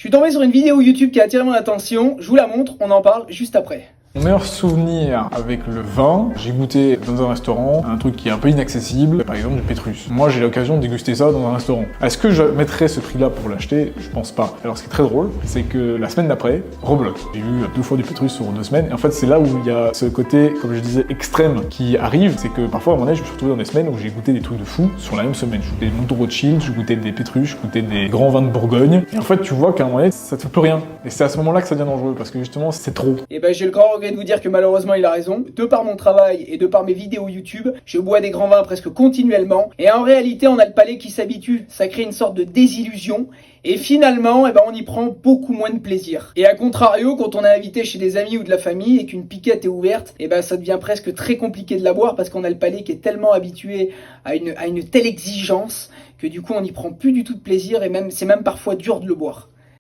suis tombé sur une vidéo YouTube qui a attiré mon attention, je vous la montre, on en parle juste après. Mon meilleur souvenir avec le vin, j'ai goûté dans un restaurant un truc qui est un peu inaccessible, par exemple du pétrus. Moi j'ai l'occasion de déguster ça dans un restaurant. Est-ce que je mettrais ce prix-là pour l'acheter? Je pense pas. Alors ce qui est très drôle, c'est que la semaine d'après, rebelote. J'ai eu 2 fois du pétrus sur 2 semaines, et en fait c'est là où il y a ce côté, comme je disais, extrême qui arrive, c'est que parfois à un moment donné, je me suis retrouvé dans des semaines où j'ai goûté des trucs de fou sur la même semaine. Je goûtais des Mouton Rothschild, je goûtais des pétrus, je goûtais des grands vins de Bourgogne, et en fait tu vois qu'à un moment donné, ça te fait plus rien. Et c'est à ce moment-là que ça devient dangereux, parce que justement c'est trop. Et ben j'ai le grand regret de vous dire que malheureusement il a raison. De par mon travail et de par mes vidéos YouTube, je bois des grands vins presque continuellement. Et en réalité, on a le palais qui s'habitue. Ça crée une sorte de désillusion. Et finalement, on y prend beaucoup moins de plaisir. Et à contrario, quand on est invité chez des amis ou de la famille et qu'une piquette est ouverte, ça devient presque très compliqué de la boire parce qu'on a le palais qui est tellement habitué à une telle exigence que du coup on n'y prend plus du tout de plaisir et c'est même parfois dur de le boire.